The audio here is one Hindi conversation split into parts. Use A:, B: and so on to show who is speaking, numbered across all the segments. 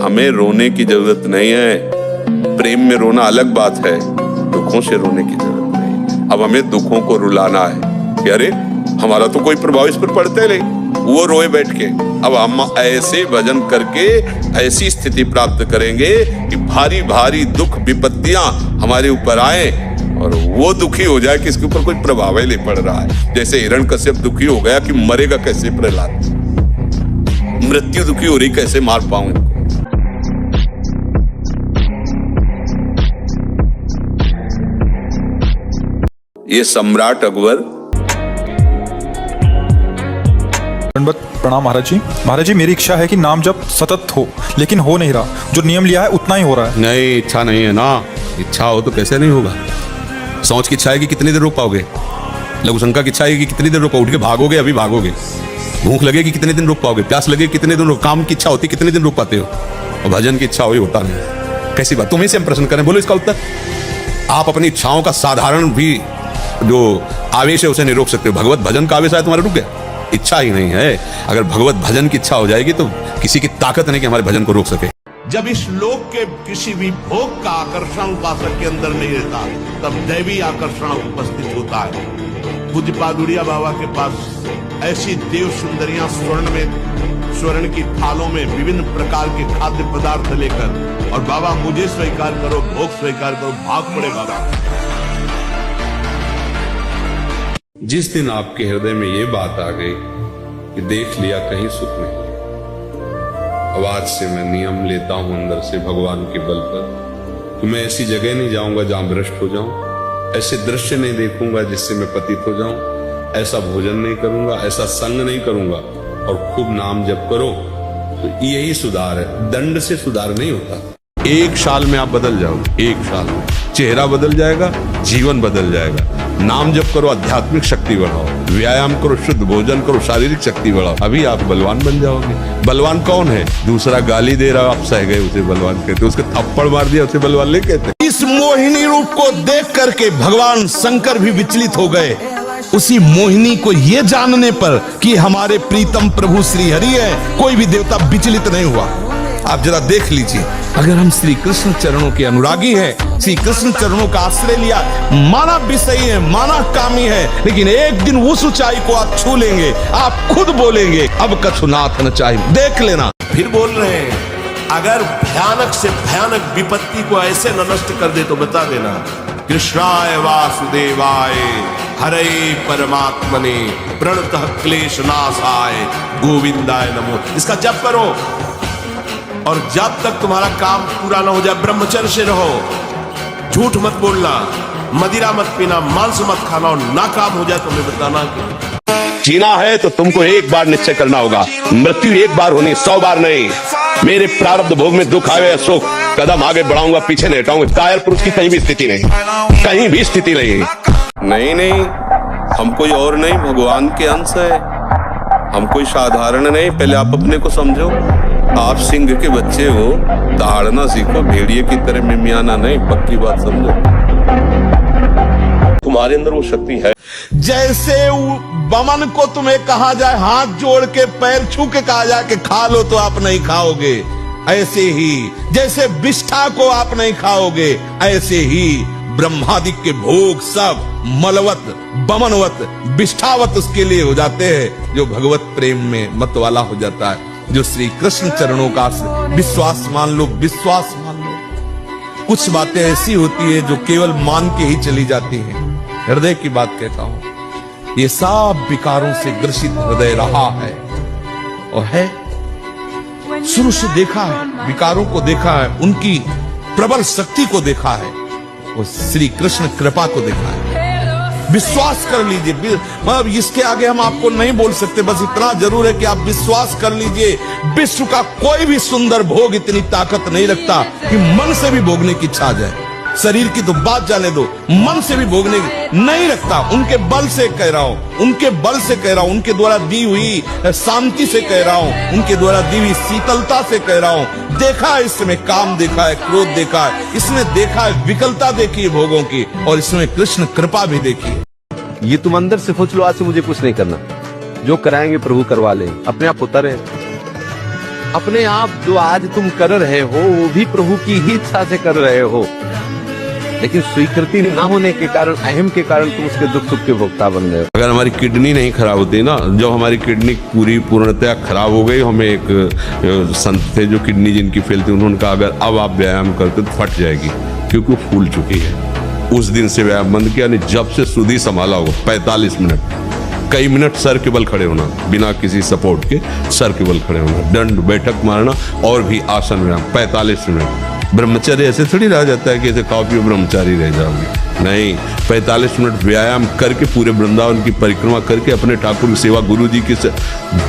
A: हमें रोने की जरूरत नहीं है। प्रेम में रोना अलग बात है, दुखों से रोने की जरूरत नहीं। अब हमें दुखों को रुलाना है कि अरे हमारा तो कोई प्रभाव इस पर पड़ता नहीं, वो रोए बैठ के। अब हम ऐसे भजन करके ऐसी स्थिति प्राप्त करेंगे कि भारी भारी दुख विपत्तियां हमारे ऊपर आए और वो दुखी हो जाए कि इसके ऊपर कोई प्रभाव ही नहीं पड़ रहा है। जैसे हिरण्यकश्यप दुखी हो गया कि मरेगा कैसे प्रहलाद, मृत्यु दुखी हो रही कैसे मार पाऊं। ये सम्राट अकबर।
B: प्रणाम महाराज जी। महाराज जी, मेरी इच्छा है कि नाम जप सतत हो, लेकिन हो नहीं रहा। जो नियम लिया है उतना ही हो रहा है।
C: नहीं, इच्छा नहीं है ना। इच्छा हो तो कैसे नहीं होगा। सोच की इच्छा है कि कितनी देर रोक पाओगे। लघु शंका की इच्छा है कि कितनी देर रोक, उठ के भागोगे, अभी भागोगे। भूख लगे कि कितने दिन रोक पाओगे, प्यास लगे कितने दिन रोक, काम की इच्छा होती कितने दिन रोक पाते हो, और भजन की इच्छा वही होता नहीं। कैसी बात। तुम्हें से हम प्रश्न करें, बोलो इसका उत्तर। आप अपनी इच्छाओं का साधारण भी जो आवेश है उसे नहीं रोक सकते। भगवत भजन का आवेश है तुम्हारा, रुक गया। इच्छा ही नहीं है। अगर भगवत भजन की इच्छा हो जाएगी तो किसी की ताकत नहीं कि हमारे भजन को रोक सके।
D: जब इस लोक के किसी भी भोग का आकर्षण उपासक के अंदर नहीं रहता, तब दैवी आकर्षण उपस्थित होता है। पूज्य पादुरिया बाबा के पास ऐसी देव सुंदरियां स्वर्ण की थालों में विभिन्न प्रकार के खाद्य पदार्थ लेकर, और बाबा मुझे स्वीकार करो, भोग स्वीकार करो, भाग पड़े बाबा।
C: जिस दिन आपके हृदय में ये बात आ गई कि देख लिया कहीं सुख नहीं, अब आज से मैं नियम लेता हूं अंदर से भगवान के बल पर कि मैं ऐसी जगह नहीं जाऊंगा जहां भ्रष्ट हो जाऊं, ऐसे दृश्य नहीं देखूंगा जिससे मैं पतित हो जाऊं, ऐसा भोजन नहीं करूंगा, ऐसा संग नहीं करूंगा, और खूब नाम जप करो। तो यही सुधार है, दंड से सुधार नहीं होता। एक साल में आप बदल जाओगे, एक साल में चेहरा बदल जाएगा, जीवन बदल जाएगा। नाम जप करो, आध्यात्मिक शक्ति बढ़ाओ, व्यायाम करो, शुद्ध भोजन करो, शारीरिक शक्ति बढ़ाओ, अभी आप बलवान बन जाओगे। बलवान कौन है? दूसरा गाली दे रहा, आप सह गए, उसे बलवान कहते। उसके थप्पड़ मार दिया, उसे बलवान नहीं कहते।
D: इस मोहिनी रूप को देख करके भगवान शंकर भी विचलित हो गए। उसी मोहिनी को ये जानने पर कि हमारे प्रीतम प्रभु श्री हरि है, कोई भी देवता विचलित नहीं हुआ। आप जरा देख लीजिए, अगर हम श्री कृष्ण चरणों के अनुरागी हैं, श्री कृष्ण चरणों का आश्रय लिया, माना विषयी है, माना कामी है, लेकिन एक दिन उस ऊंचाई को आप छू लेंगे, आप खुद बोलेंगे अब कछुनाथ न चाहिए। देख लेना। फिर बोल रहे हैं, अगर भयानक से भयानक विपत्ति को ऐसे न नष्ट कर दे तो बता देना। कृष्णाय वासुदेवाय हरे परमात्मने प्रणतः क्लेश नाशाय गोविंदाय नमो। इसका जप करो, और जब तक तुम्हारा काम पूरा ना हो जाए ब्रह्मचर्य से रहो। झूठ मत बोलना, मदिरा मत पीना, मांस मत खाना, और ना काम हो जाए तो मैं बताना कि जीना है तो तुमको एक बार निश्चय करना होगा। मृत्यु एक बार होनी, 100 बार नहीं। मेरे प्रारब्ध भोग में दुख आवे सुख, कदम आगे बढ़ाऊंगा, पीछे नहीं हटाऊंगा। कायर पुरुष की कहीं भी स्थिति नहीं, कहीं भी स्थिति नहीं।
A: नहीं, हम कोई और नहीं, भगवान के अंश है। हम कोई साधारण नहीं। पहले आप अपने को समझो। आप सिंह के बच्चे हो, दहाड़ना सीखो, भेड़िए की तरह मिमियाना नहीं। पक्की बात समझो, तुम्हारे अंदर वो शक्ति है।
D: जैसे बमन को तुम्हें कहा जाए हाथ जोड़ के पैर छू के कहा जाए कि खा लो तो आप नहीं खाओगे, ऐसे ही जैसे विष्ठा को आप नहीं खाओगे, ऐसे ही ब्रह्मादिक के भोग सब मलवत, बमनवत, विष्ठावत उसके लिए हो जाते हैं जो भगवत प्रेम में मत वाला हो जाता है, जो श्री कृष्ण चरणों का विश्वास मान लो, विश्वास मान लो। कुछ बातें ऐसी होती है जो केवल मान के ही चली जाती हैं। हृदय की बात कहता हूं, ये सब विकारों से ग्रसित हृदय रहा है और है, शुरू से देखा है, विकारों को देखा है, उनकी प्रबल शक्ति को देखा है, और श्री कृष्ण कृपा को देखा है। विश्वास कर लीजिए, मतलब इसके आगे हम आपको नहीं बोल सकते, बस इतना जरूर है कि आप विश्वास कर लीजिए। विश्व का कोई भी सुंदर भोग इतनी ताकत नहीं रखता कि मन से भी भोगने की इच्छा आ जाए। शरीर की तो बात जाने दो, मन से भी भोगने नहीं रखता। उनके बल से कह रहा हूं, उनके बल से कह रहा हूं, उनके द्वारा दी हुई शांति से कह रहा हूं, उनके द्वारा दी हुई शीतलता से कह रहा हूं। देखा है इसमें काम, देखा है क्रोध, देखा है इसमें, देखा है विकलता देखी है भोगों की, और इसमें कृष्ण कृपा भी देखी है।
E: ये तुम अंदर से सोच लो, आज से मुझे कुछ नहीं करना, जो कराएंगे प्रभु करवा ले, अपने आप होता रहे। अपने आप जो आज तुम कर रहे हो वो भी प्रभु की ही इच्छा से कर रहे हो, लेकिन स्वीकृति न होने के कारण, अहम के कारण तुम उसके दुख सुख के भोक्ता बन गए।
C: अगर हमारी किडनी नहीं खराब होती ना, जब हमारी किडनी पूरी पूर्णतया खराब हो गई, हमें एक संत थे जो किडनी जिनकी फेल थी, उन्होंने कहा अगर अब आप व्यायाम करते तो फट जाएगी, क्योंकि वो फूल चुकी है। उस दिन से व्यायाम बंद किया, नहीं जब से सुधी संभाला होगा 45 मिनट, कई मिनट सर के बल खड़े होना, बिना किसी सपोर्ट के सर के बल खड़े होना, दंड बैठक मारना और भी आसन व्यायाम 45 मिनट। ब्रह्मचर्य ऐसे थोड़ी रह जाता है कि ऐसे खाओ पियो ब्रह्मचारी रह जाओगे, नहीं, 45 मिनट व्यायाम करके पूरे वृंदावन की परिक्रमा करके अपने ठाकुर की सेवा, गुरु जी के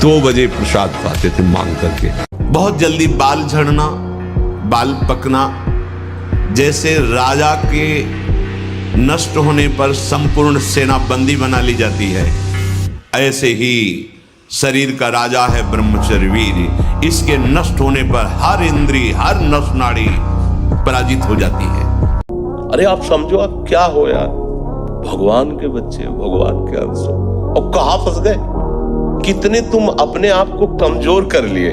C: 2 बजे प्रसाद पाते थे मांग करके।
F: बहुत जल्दी बाल झड़ना, बाल पकना, जैसे राजा के नष्ट होने पर संपूर्ण सेना बंदी बना ली जाती है, ऐसे ही शरीर का राजा है ब्रह्मचर्य वीर। इसके नष्ट होने पर हर इंद्री, हर नस नाड़ी पराजित हो जाती है।
A: अरे आप समझो आप क्या हो यार, भगवान के बच्चे, भगवान के अंश हो, और कहां फंस गए। कितने तुम अपने आप को कमजोर कर लिए,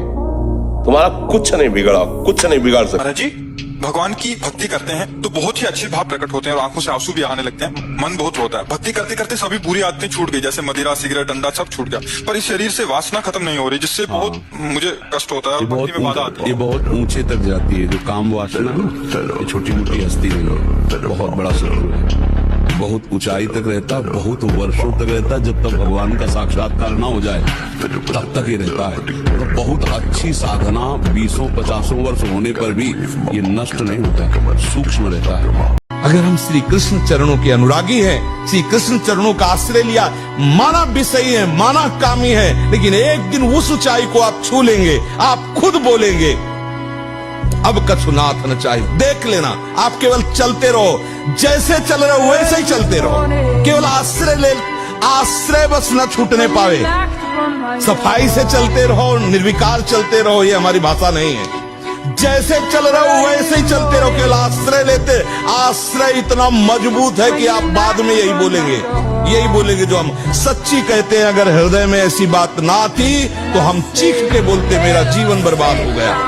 A: तुम्हारा कुछ नहीं बिगड़ा, कुछ नहीं बिगाड़ सकते।
B: महाराज जी, भगवान की भक्ति करते हैं तो बहुत ही अच्छे भाव प्रकट होते हैं और आंखों से आंसू भी आने लगते हैं, मन बहुत रोता है। भक्ति करते करते सभी बुरी आदतें छूट गई, जैसे मदिरा, सिगरेट, डंडा सब छूट गया, पर इस शरीर से वासना खत्म नहीं हो रही, जिससे बहुत मुझे कष्ट होता है और भक्ति में बाधा आती है।
C: ये बहुत ऊंचे तक जाती है, जो काम वासना है, छोटी मोटी हस्ती नहीं, बहुत बड़ा शत्रु है, बहुत ऊंचाई तक रहता है, बहुत वर्षों तक रहता है। जब तक भगवान का साक्षात्कार ना हो जाए तब तक ही रहता है। तो बहुत अच्छी साधना 20-50 वर्ष होने पर भी ये नष्ट नहीं होता है, सूक्ष्म रहता है।
D: अगर हम श्री कृष्ण चरणों के अनुरागी हैं, श्री कृष्ण चरणों का आश्रय लिया, माना विषयी है, माना कामी है, लेकिन एक दिन उस ऊंचाई को आप छू लेंगे, आप खुद बोलेंगे अब कछुनाथ न चाहिए। देख लेना, आप केवल चलते रहो, जैसे चल रहे हो वैसे ही चलते रहो, केवल आश्रय ले, आश्रय बस न छूटने पावे। सफाई से चलते रहो, निर्विकार चलते रहो, ये हमारी भाषा नहीं है। जैसे चल रहे हो वैसे ही चलते रहो, केवल आश्रय लेते। आश्रय इतना मजबूत है कि आप बाद में यही बोलेंगे जो हम सच्ची कहते हैं। अगर हृदय में ऐसी बात ना थी तो हम चीख के बोलते मेरा जीवन बर्बाद हो गया,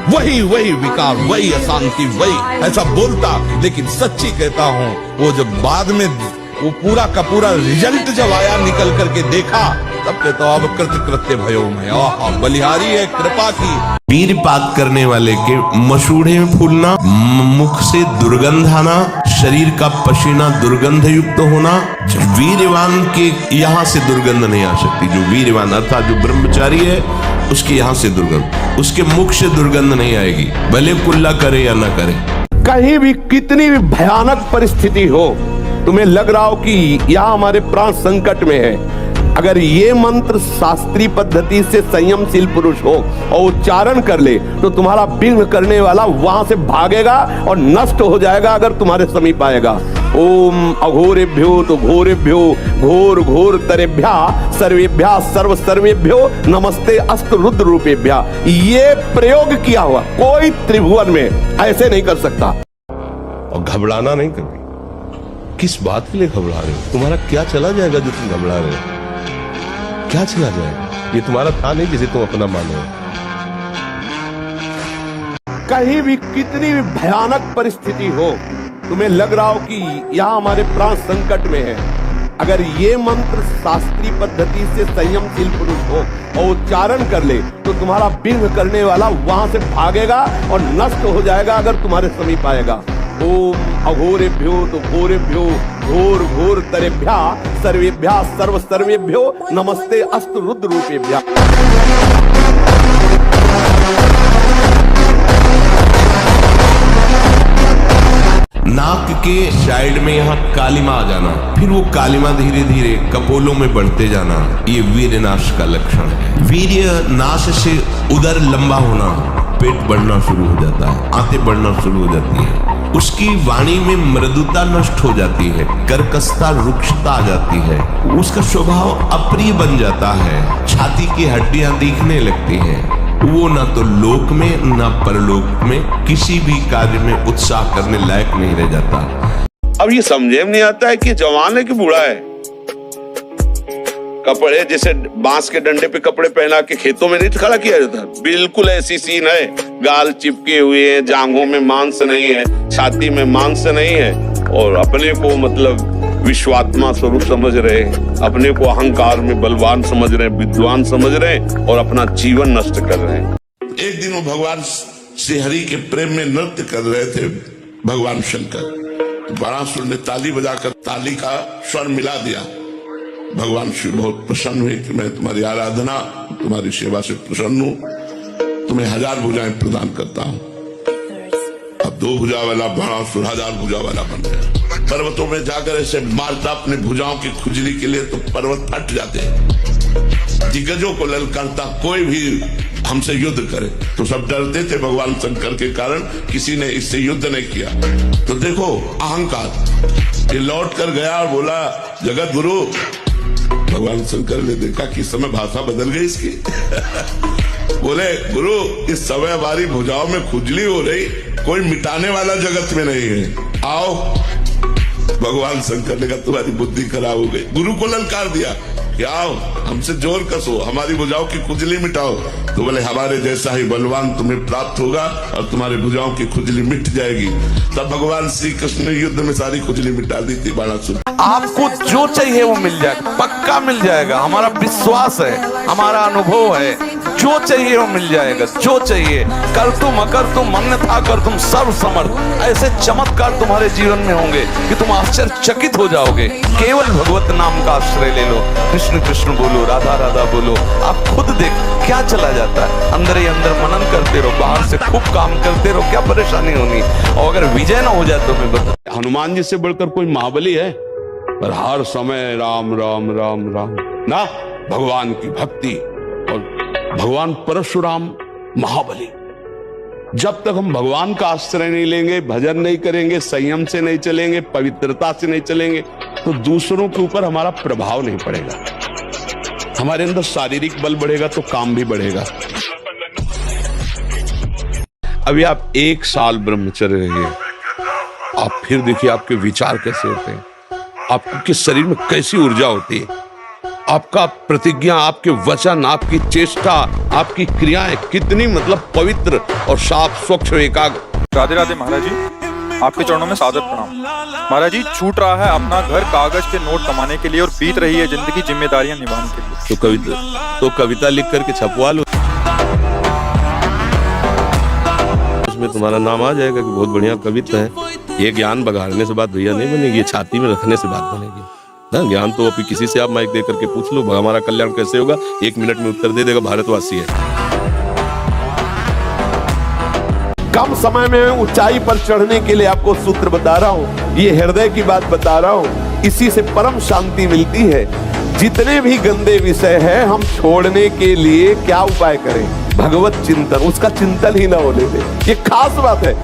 D: वही विकार, वही अशांति, वही ऐसा बोलता। लेकिन सच्ची कहता हूं, वो जब बाद में वो पूरा का पूरा रिजल्ट जब आया, निकल करके देखा, तब कहता अब कृत्य भयो में बलिहारी है कृपा की।
F: वीरपात करने वाले के मसूड़े में फूलना, मुख से दुर्गंध आना, शरीर का पसीना दुर्गंध युक्त होना। वीरवान के यहाँ से दुर्गंध नहीं आ सकती। जो वीरवान अर्थात जो ब्रह्मचारी है, उसके यहाँ से दुर्गंध, उसके मुख से दुर्गंध नहीं आएगी, भले कुल्ला करे या ना करे।
E: कहीं भी कितनी भी भयानक परिस्थिति हो, तुम्हें लग रहा हो कि यहाँ हमारे प्राण संकट में है, अगर ये मंत्र शास्त्रीय पद्धति से संयमशील पुरुष हो और उच्चारण कर ले तो तुम्हारा विघ्न करने वाला वहां से भागेगा और नष्ट हो जाएगा अगर तुम्हारे समीप आएगा। ओम अघोरेभ्यो तो घोरेभ्यो घोर घोर तरेभ्या सर्वेभ्या सर्व सर्वेभ्यो नमस्ते अस्त रुद्र रूपेभ्या। ये प्रयोग किया हुआ कोई त्रिभुवन में ऐसे नहीं कर सकता।
C: और घबराना नहीं कभी। किस बात के लिए घबरा रहे हो? तुम्हारा क्या चला जाएगा जो तुम घबरा रहे हो? क्या चला जाएगा? ये तुम्हारा था नहीं जिसे तुम अपना मानो।
E: कहीं भी कितनी भी भयानक परिस्थिति हो, तुम्हें लग रहा हो कि यहाँ हमारे प्राण संकट में है, अगर ये मंत्र शास्त्रीय पद्धति से संयमशील पुरुष हो और उच्चारण कर ले तो तुम्हारा विघ्न करने वाला वहां से भागेगा और नष्ट हो जाएगा अगर तुम्हारे समीप आएगा। ओम अघोरेभ्यो तो घोरेभ्यो घोर घोर तरेभ्या सर्वेभ्या सर्व सर्वेभ्यो नमस्ते अस्त रुद्र रूपेभ्या।
F: नाक के साइड में यहाँ कालिमा आ जाना, फिर वो कालिमा धीरे धीरे कपोलों में बढ़ते जाना, ये वीर्य नाश का लक्षण है। वीर्य नाश से उदर लंबा होना, पेट बढ़ना शुरू हो जाता है, आंतें बढ़ना शुरू हो जाती है, उसकी वाणी में मृदुता नष्ट हो जाती है, कर्कशता रुक्षता आ जाती है, उसका स्वभाव अप्रिय बन जाता है, छाती की हड्डियां दिखने लगती हैं, वो ना तो लोक में ना परलोक में किसी भी कार्य में उत्साह करने लायक नहीं रह जाता।
A: अब ये समझे में नहीं आता है कि जवान है कि बूढ़ा है। कपड़े जैसे बांस के डंडे पे कपड़े पहना के खेतों में नहीं खड़ा किया जाता, बिल्कुल ऐसी सीन है। गाल चिपके हुए हैं, जांघों में मांस नहीं है, छाती में मांस नहीं है, और अपने को मतलब विश्वात्मा स्वरूप समझ रहे, अपने को अहंकार में बलवान समझ रहे, विद्वान समझ रहे, और अपना जीवन नष्ट कर रहे हैं।
D: एक दिन वो भगवान श्री हरि के प्रेम में नृत्य कर रहे थे भगवान शंकर। बाणासुर ने ताली बजाकर ताली का स्वर मिला दिया। भगवान शिव बहुत प्रसन्न हुए कि मैं तुम्हारी आराधना, तुम्हारी सेवा से प्रसन्न हूं, तुम्हें 1000 भुजाएं प्रदान करता हूं। अब 2 भुजा वाला बाणासुर 1000 भुजा वाला बन गया। पर्वतों में जाकर ऐसे मारता अपने भुजाओं की खुजली के लिए तो पर्वत फट जाते। दिग्गजों को ललकारता, कोई भी हमसे युद्ध करे, तो सब डरते थे भगवान शंकर के कारण, किसी ने इससे युद्ध नहीं किया। तो देखो अहंकार, ये लौट कर गया और बोला जगत गुरु। भगवान शंकर ने देखा कि इस समय भाषा बदल गई इसकी। बोले गुरु, इस समय हमारी भुजाओं में खुजली हो रही, कोई मिटाने वाला जगत में नहीं है, आओ। भगवान शंकर ने कहा तुम्हारी बुद्धि खराब हो गई। गुरु को ललकार दिया कि आओ हमसे जोर कसो, हमारी भुजाओं की खुजली मिटाओ। तो बोले हमारे जैसा ही बलवान तुम्हें प्राप्त होगा और तुम्हारी भुजाओं की खुजली मिट जाएगी। तब भगवान श्री कृष्ण ने युद्ध में सारी खुजली मिटा दी थी बाणासुर।
E: आपको जो चाहिए वो मिल जाएगा, पक्का मिल जाएगा। हमारा विश्वास है, हमारा अनुभव है, जो चाहिए वो मिल जाएगा। जो चाहिए कर तुम अकर तुम अन्यथा कर तुम सर्व समर्थ। ऐसे चमत्कार तुम्हारे जीवन में होंगे कि तुम आश्चर्यचकित हो जाओगे। केवल भगवत नाम का आश्रय ले लो, कृष्ण कृष्ण बोलो, राधा राधा बोलो, आप खुद देख क्या चला जाता है। अंदर ही अंदर मनन करते रहो, बाहर से खूब काम करते रहो, क्या परेशानी होनी। और अगर विजय ना हो जाए तो मैं बता,
C: हनुमान जी से बढ़कर कोई महाबली है? पर हर समय राम राम राम राम ना, भगवान की भक्ति। और भगवान परशुराम महाबली। जब तक हम भगवान का आश्रय नहीं लेंगे, भजन नहीं करेंगे, संयम से नहीं चलेंगे, पवित्रता से नहीं चलेंगे, तो दूसरों के ऊपर हमारा प्रभाव नहीं पड़ेगा। हमारे अंदर शारीरिक बल बढ़ेगा तो काम भी बढ़ेगा। अभी आप 1 साल ब्रह्मचर्य रहिए, आप फिर देखिए आपके विचार कैसे होते हैं, आपके शरीर में कैसी ऊर्जा होती है, आपका प्रतिज्ञा, आपके वचन, आपकी चेष्टा, आपकी क्रियाएं कितनी मतलब पवित्र और साफ स्वच्छ एकाग्र।
B: राधे राधे महाराज जी, आपके चरणों में सादर प्रणाम। महाराज जी, छूट रहा है अपना घर कागज के नोट कमाने के लिए और बीत रही है जिंदगी जिम्मेदारियां निभाने के लिए।
C: तो कविता लिख करके छपवा लो, उसमें तुम्हारा नाम आ जाएगा कि बहुत बढ़िया कविता है। ये ज्ञान बघाड़ने से बात भैया नहीं बनेगी, ये छाती में रखने से बात बनेगी ना। ज्ञान तो अभी किसी से आप माइक दे करके पूछ लो, हमारा कल्याण कैसे होगा, 1 मिनट में उत्तर दे देगा भारतवासी है।
E: कम समय में ऊंचाई पर चढ़ने के लिए आपको सूत्र बता रहा हूं, ये हृदय की बात बता रहा हूं। इसी से परम शांति मिलती है। जितने भी गंदे विषय हैं हम छोड़ने के लिए क्या उपाय करें? भगवत चिंतन, उसका चिंतन ही ना होने दे, ये खास बात है।